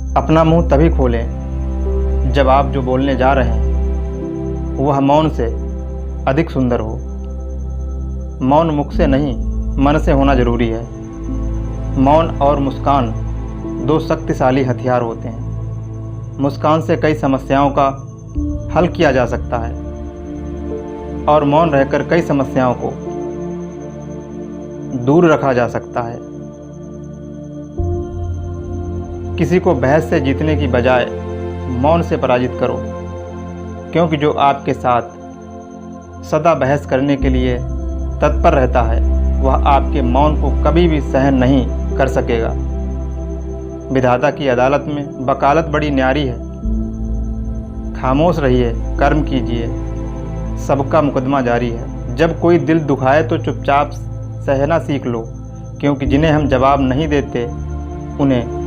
अपना मुंह तभी खोलें जब आप जो बोलने जा रहे हैं वह मौन से अधिक सुंदर हो। मौन मुख से नहीं, मन से होना जरूरी है। मौन और मुस्कान दो शक्तिशाली हथियार होते हैं। मुस्कान से कई समस्याओं का हल किया जा सकता है और मौन रहकर कई समस्याओं को दूर रखा जा सकता है। किसी को बहस से जीतने की बजाय मौन से पराजित करो, क्योंकि जो आपके साथ सदा बहस करने के लिए तत्पर रहता है वह आपके मौन को कभी भी सहन नहीं कर सकेगा। विधाता की अदालत में वकालत बड़ी न्यारी है। खामोश रहिए, कर्म कीजिए, सबका मुकदमा जारी है। जब कोई दिल दुखाए तो चुपचाप सहना सीख लो, क्योंकि जिन्हें हम जवाब नहीं देते उन्हें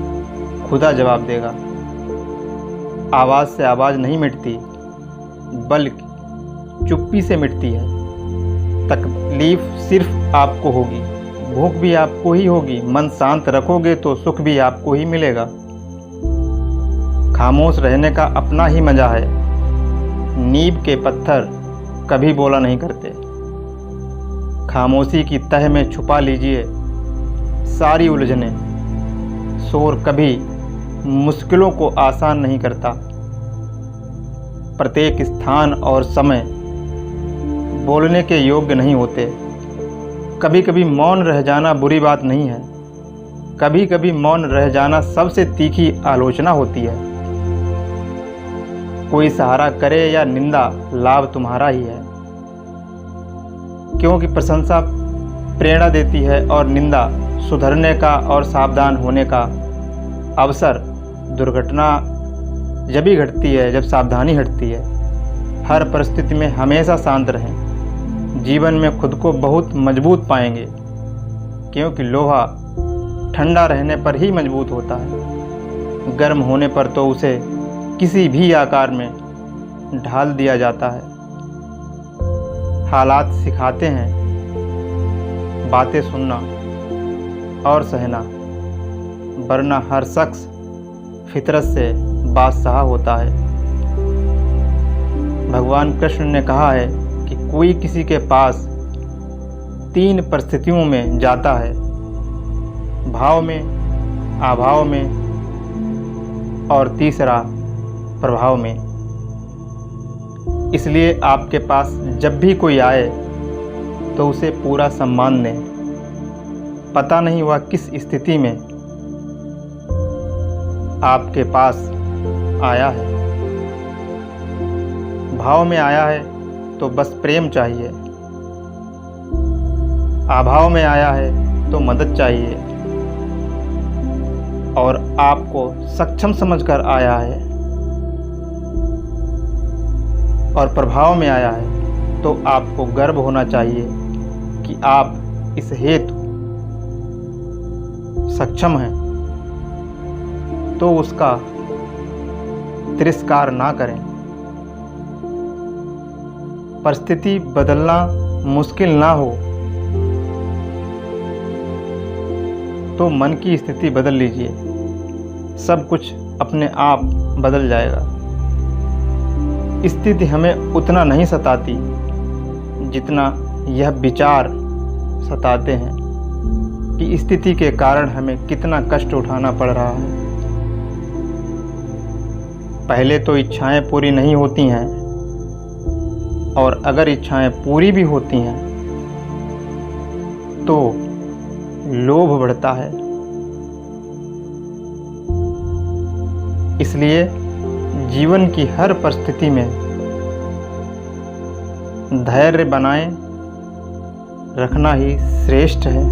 खुदा जवाब देगा। आवाज़ से आवाज़ नहीं मिटती, बल्कि चुप्पी से मिटती है। तकलीफ सिर्फ आपको होगी, भूख भी आपको ही होगी। मन शांत रखोगे तो सुख भी आपको ही मिलेगा। खामोश रहने का अपना ही मजा है। नींव के पत्थर कभी बोला नहीं करते। खामोशी की तह में छुपा लीजिए सारी उलझने। शोर कभी मुश्किलों को आसान नहीं करता। प्रत्येक स्थान और समय बोलने के योग्य नहीं होते। कभी कभी मौन रह जाना बुरी बात नहीं है। कभी कभी मौन रह जाना सबसे तीखी आलोचना होती है। कोई सहारा करे या निंदा, लाभ तुम्हारा ही है, क्योंकि प्रशंसा प्रेरणा देती है और निंदा सुधरने का और सावधान होने का अवसर। दुर्घटना जब ही घटती है जब सावधानी हटती है। हर परिस्थिति में हमेशा शांत रहें। जीवन में खुद को बहुत मजबूत पाएंगे, क्योंकि लोहा ठंडा रहने पर ही मजबूत होता है। गर्म होने पर तो उसे किसी भी आकार में ढाल दिया जाता है। हालात सिखाते हैं बातें सुनना और सहना, वरना हर शख्स फितरत से बादशाह होता है। भगवान कृष्ण ने कहा है कि कोई किसी के पास 3 परिस्थितियों में जाता है, भाव में, अभाव में और तीसरा प्रभाव में। इसलिए आपके पास जब भी कोई आए तो उसे पूरा सम्मान दें। पता नहीं वह किस स्थिति में आपके पास आया है। भाव में आया है तो बस प्रेम चाहिए। अभाव में आया है तो मदद चाहिए। और आपको सक्षम समझकर आया है। और प्रभाव में आया है तो आपको गर्व होना चाहिए कि आप इस हेतु सक्षम हैं। तो उसका तिरस्कार ना करें। परिस्थिति बदलना मुश्किल ना हो तो मन की स्थिति बदल लीजिए। सब कुछ अपने आप बदल जाएगा। स्थिति हमें उतना नहीं सताती जितना यह विचार सताते हैं कि स्थिति के कारण हमें कितना कष्ट उठाना पड़ रहा है। पहले तो इच्छाएं पूरी नहीं होती हैं, और अगर इच्छाएं पूरी भी होती हैं तो लोभ बढ़ता है। इसलिए जीवन की हर परिस्थिति में धैर्य बनाए रखना ही श्रेष्ठ है।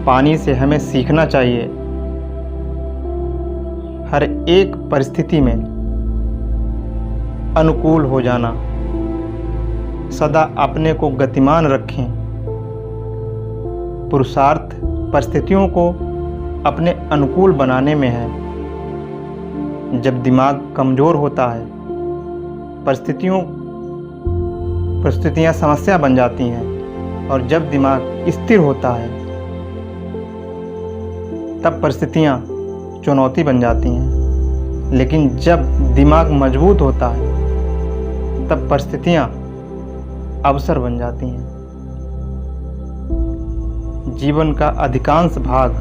पानी से हमें सीखना चाहिए हर एक परिस्थिति में अनुकूल हो जाना। सदा अपने को गतिमान रखें। पुरुषार्थ परिस्थितियों को अपने अनुकूल बनाने में है। जब दिमाग कमज़ोर होता है, परिस्थितियाँ समस्या बन जाती हैं, और जब दिमाग स्थिर होता है तब परिस्थितियाँ चुनौती बन जाती हैं, लेकिन जब दिमाग मजबूत होता है तब परिस्थितियाँ अवसर बन जाती हैं। जीवन का अधिकांश भाग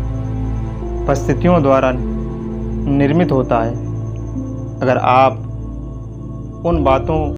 परिस्थितियों द्वारा निर्मित होता है। अगर आप उन बातों